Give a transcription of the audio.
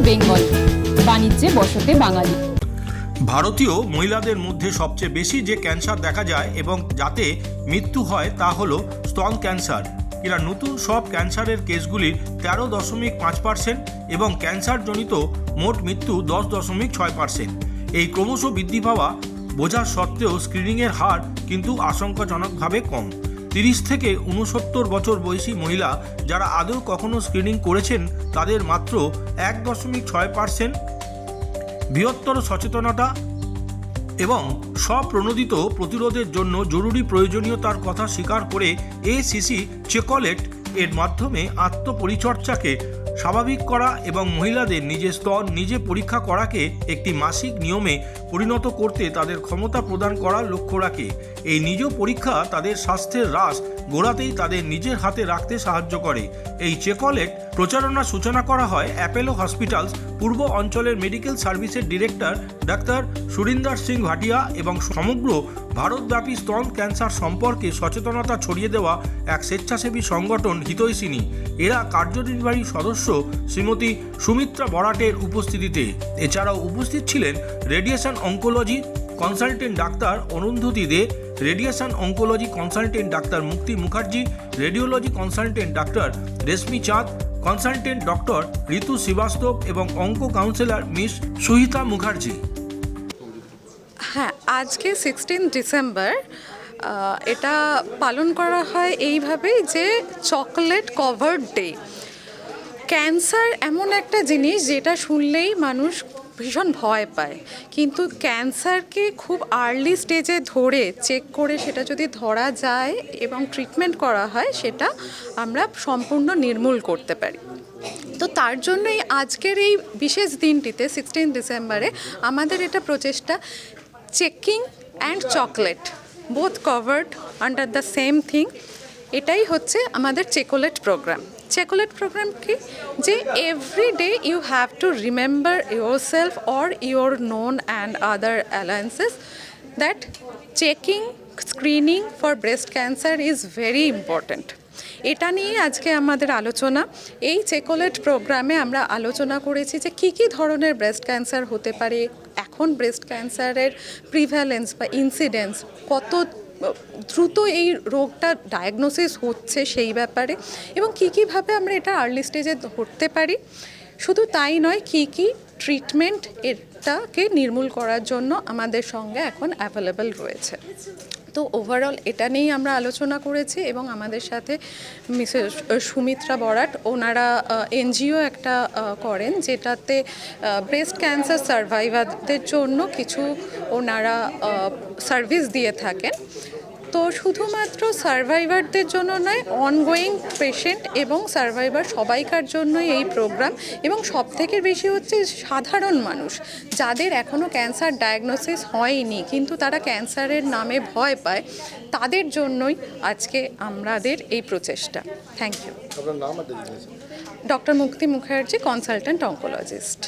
বেঙ্গল, বাণিজ্যে বসতে বাঙালি। ভারতীয় মহিলাদের মধ্যে সবচেয়ে বেশি যে ক্যান্সার দেখা যায় এবং যাতে মৃত্যু হয় তা হলো স্তন ক্যান্সার। এরা নতুন সব ক্যান্সারের কেসগুলির 13.5% এবং ক্যান্সারজনিত মোট মৃত্যু 10.6%। এই ক্রমশ বৃদ্ধি পাওয়া বোঝার সত্ত্বেও স্ক্রিনিংয়ের হার কিন্তু আশঙ্কাজনকভাবে কম। 30 থেকে 69 বছর বয়সী মহিলা যারা আদৌ কখনো স্ক্রিনিং করেছেন তাদের মাত্র 1.6%। বৃহত্তর সচেতনতা এবং স্বপ্রণোদিত প্রতিরোধের জন্য জরুরি প্রয়োজনীয়তার কথা স্বীকার করে এসিসি চেকলেট এর মাধ্যমে আত্মপরিচর্যাকে স্বাভাবিক করা এবং মহিলাদের নিজের স্তন নিজে পরীক্ষা করাকে একটি মাসিক নিয়মে পরিণত করতে তাদের ক্ষমতা প্রদান করার লক্ষ্য রাখে। এই নিজ পরীক্ষা তাদের স্বাস্থ্যের হ্রাস গোড়াতেই তাদের নিজের হাতে রাখতে সাহায্য করে। এই চেকলেট প্রচারণার সূচনা করা হয় অ্যাপোলো হসপিটালস পূর্ব অঞ্চলের মেডিকেল সার্ভিসের ডিরেক্টর ডাক্তার সুরিন্দর সিং ভাটিয়া এবং সমগ্র ভারতব্যাপী স্তন ক্যান্সার সম্পর্কে সচেতনতা ছড়িয়ে দেওয়া এক স্বেচ্ছাসেবী সংগঠন হিতৈষিনী। এরা কার্যনির্বাহী সদস্য শ্রীমতী সুমিত্রা বরাটের উপস্থিতিতে। এছাড়াও উপস্থিত ছিলেন radiation oncology consultant doctor Arundhati De, radiation oncology consultant doctor Mukti Mukherjee, radiology consultant doctor Reshmi Chand, consultant doctor ঋতু শ্রীবাস্তব এবং অঙ্ক কাউন্সিলর মিস সুহিতা মুখার্জি। হ্যাঁ, আজকে 16 ডিসেম্বর এটা পালন করা হয় এইভাবেই যে চকলেট কভার্ড ডে। ক্যান্সার এমন একটা জিনিস যেটা শুনলেই মানুষ ভীষণ ভয় পায়, কিন্তু ক্যান্সারকে খুব আর্লি স্টেজে ধরে চেক করে সেটা যদি ধরা যায় এবং ট্রিটমেন্ট করা হয় সেটা আমরা সম্পূর্ণ নির্মূল করতে পারি। তো তার জন্যই আজকের এই বিশেষ দিনটিতে 16 ডিসেম্বরে আমাদের এটা প্রচেষ্টা checking and chocolate both covered under the same thing. এটাই হচ্ছে আমাদের চেকোলেট প্রোগ্রাম। চেকোলেট প্রোগ্রাম কি, যে every day you have to remember yourself or your known and other alliances that checking screening for breast cancer is very important. এটা নিয়ে আজকে আমাদের আলোচনা। এই চেকোলেট প্রোগ্রামে আমরা আলোচনা করেছি যে কী কী ধরনের ব্রেস্ট ক্যান্সার হতে পারে, এখন ব্রেস্ট ক্যান্সারের প্রিভ্যালেন্স বা ইনসিডেন্স কত দ্রুত এই রোগটা ডায়াগনোসিস হচ্ছে সেই ব্যাপারে, এবং কীভাবে আমরা এটা আর্লি স্টেজে ধরতে পারি। শুধু তাই নয়, কী ট্রিটমেন্ট এটাকে নির্মূল করার জন্য আমাদের সঙ্গে এখন অ্যাভেলেবল রয়েছে। তো ওভারঅল এটা নিয়েই আমরা আলোচনা করেছি এবং আমাদের সাথে মিসেস সুমিত্রা বরাট, ওনারা এনজিও একটা করেন যেটাতে ব্রেস্ট ক্যান্সার সার্ভাইভারদের জন্য কিছু ওনারা সার্ভিস দিয়ে থাকেন। তো শুধুমাত্র সার্ভাইভারদের জন্য নয়, অনগোয়িং পেশেন্ট এবং সার্ভাইভার সবাইকার জন্যই এই প্রোগ্রাম। এবং সবথেকে বেশি হচ্ছে সাধারণ মানুষ যাদের এখনও ক্যান্সার ডায়াগনোসিস হয়নি কিন্তু তারা ক্যান্সারের নামে ভয় পায়, তাদের জন্যই আজকে আমাদের এই প্রচেষ্টা। Thank you. ডক্টর মুক্তি মুখার্জি, কনসালটেন্ট অঙ্কোলজিস্ট।